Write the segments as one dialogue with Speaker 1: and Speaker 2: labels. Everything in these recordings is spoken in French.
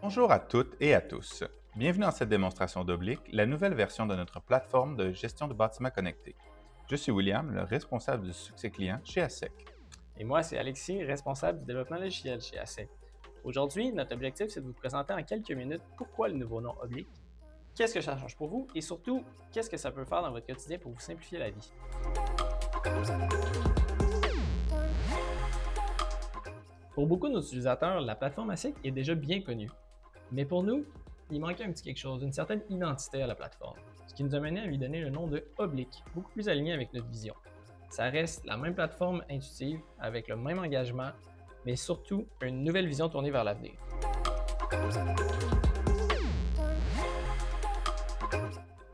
Speaker 1: Bonjour à toutes et à tous. Bienvenue dans cette démonstration d'Oblique, la nouvelle version de notre plateforme de gestion de bâtiments connectés. Je suis William, le responsable du succès client chez ASEC.
Speaker 2: Et moi, c'est Alexis, responsable du développement logiciel chez ASEC. Aujourd'hui, notre objectif, c'est de vous présenter en quelques minutes pourquoi le nouveau nom Oblique, qu'est-ce que ça change pour vous et surtout, qu'est-ce que ça peut faire dans votre quotidien pour vous simplifier la vie. Pour beaucoup de nos utilisateurs, la plateforme ASEC est déjà bien connue. Mais pour nous, il manquait un petit quelque chose, une certaine identité à la plateforme, ce qui nous a mené à lui donner le nom de Oblique, beaucoup plus aligné avec notre vision. Ça reste la même plateforme intuitive, avec le même engagement, mais surtout une nouvelle vision tournée vers l'avenir.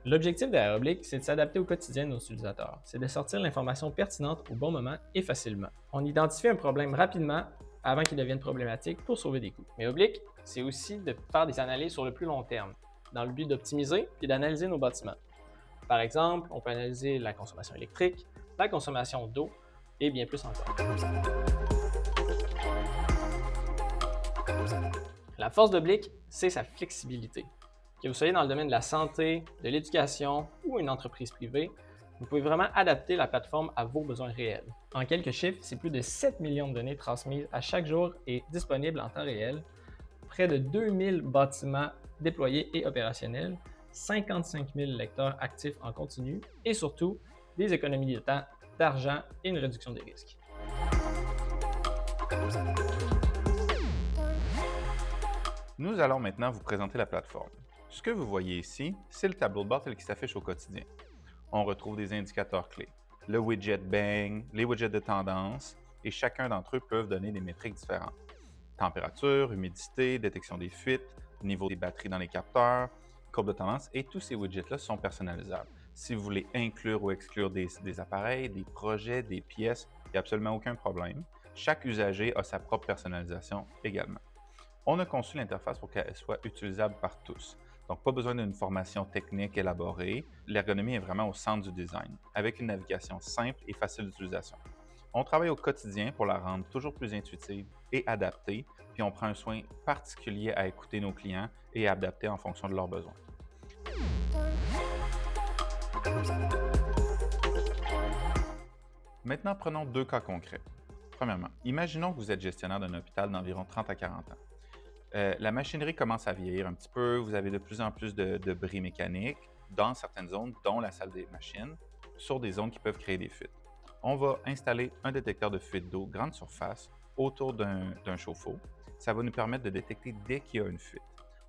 Speaker 2: L'objectif derrière Oblique, c'est de s'adapter au quotidien de nos utilisateurs. C'est de sortir l'information pertinente au bon moment et facilement. On identifie un problème rapidement avant qu'il devienne problématique pour sauver des coûts. Mais Oblique, c'est aussi de faire des analyses sur le plus long terme, dans le but d'optimiser et d'analyser nos bâtiments. Par exemple, on peut analyser la consommation électrique, la consommation d'eau et bien plus encore. La force d'Oblique, c'est sa flexibilité. Que vous soyez dans le domaine de la santé, de l'éducation ou une entreprise privée, vous pouvez vraiment adapter la plateforme à vos besoins réels. En quelques chiffres, c'est plus de 7 millions de données transmises à chaque jour et disponibles en temps réel, près de 2000 bâtiments déployés et opérationnels, 55 000 lecteurs actifs en continu et surtout des économies de temps, d'argent et une réduction des risques.
Speaker 1: Nous allons maintenant vous présenter la plateforme. Ce que vous voyez ici, c'est le tableau de bord tel qui s'affiche au quotidien. On retrouve des indicateurs clés, le widget Bang, les widgets de tendance, et chacun d'entre eux peuvent donner des métriques différentes. Température, humidité, détection des fuites, niveau des batteries dans les capteurs, courbe de tendance, et tous ces widgets-là sont personnalisables. Si vous voulez inclure ou exclure des appareils, des projets, des pièces, il n'y a absolument aucun problème. Chaque usager a sa propre personnalisation également. On a conçu l'interface pour qu'elle soit utilisable par tous. Donc, pas besoin d'une formation technique élaborée. L'ergonomie est vraiment au centre du design, avec une navigation simple et facile d'utilisation. On travaille au quotidien pour la rendre toujours plus intuitive et adaptée, puis on prend un soin particulier à écouter nos clients et à adapter en fonction de leurs besoins. Maintenant, prenons deux cas concrets. Premièrement, imaginons que vous êtes gestionnaire d'un hôpital d'environ 30 à 40 ans. La machinerie commence à vieillir un petit peu, vous avez de plus en plus de bris mécaniques dans certaines zones, dont la salle des machines, sur des zones qui peuvent créer des fuites. On va installer un détecteur de fuite d'eau grande surface autour d'un chauffe-eau. Ça va nous permettre de détecter dès qu'il y a une fuite.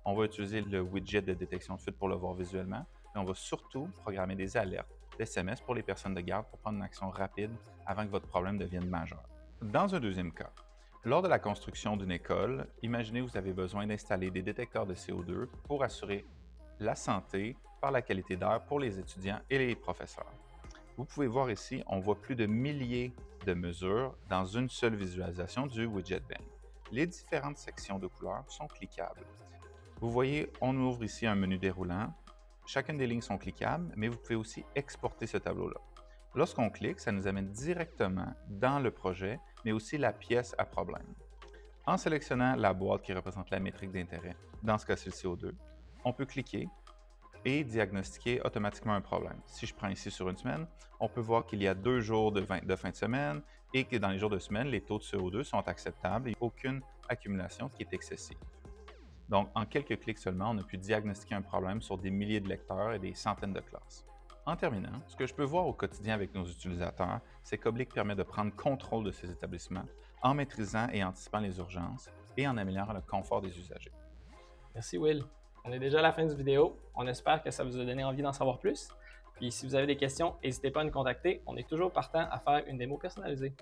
Speaker 1: On va utiliser le widget de détection de fuite pour le voir visuellement, mais on va surtout programmer des alertes, des SMS pour les personnes de garde pour prendre une action rapide avant que votre problème devienne majeur. Dans un deuxième cas, lors de la construction d'une école, imaginez que vous avez besoin d'installer des détecteurs de CO2 pour assurer la santé par la qualité d'air pour les étudiants et les professeurs. Vous pouvez voir ici, on voit plus de milliers de mesures dans une seule visualisation du widget Bang. Les différentes sections de couleurs sont cliquables. Vous voyez, on ouvre ici un menu déroulant. Chacune des lignes sont cliquables, mais vous pouvez aussi exporter ce tableau-là. Lorsqu'on clique, ça nous amène directement dans le projet, mais aussi la pièce à problème. En sélectionnant la boîte qui représente la métrique d'intérêt, dans ce cas-ci le CO2, on peut cliquer et diagnostiquer automatiquement un problème. Si je prends ici sur une semaine, on peut voir qu'il y a 2 jours de fin de semaine et que dans les jours de semaine, les taux de CO2 sont acceptables et aucune accumulation qui est excessive. Donc, en quelques clics seulement, on a pu diagnostiquer un problème sur des milliers de lecteurs et des centaines de classes. En terminant, ce que je peux voir au quotidien avec nos utilisateurs, c'est qu'Oblique permet de prendre contrôle de ces établissements en maîtrisant et anticipant les urgences et en améliorant le confort des usagers.
Speaker 2: Merci Will. On est déjà à la fin de cette vidéo. On espère que ça vous a donné envie d'en savoir plus. Puis si vous avez des questions, n'hésitez pas à nous contacter. On est toujours partant à faire une démo personnalisée.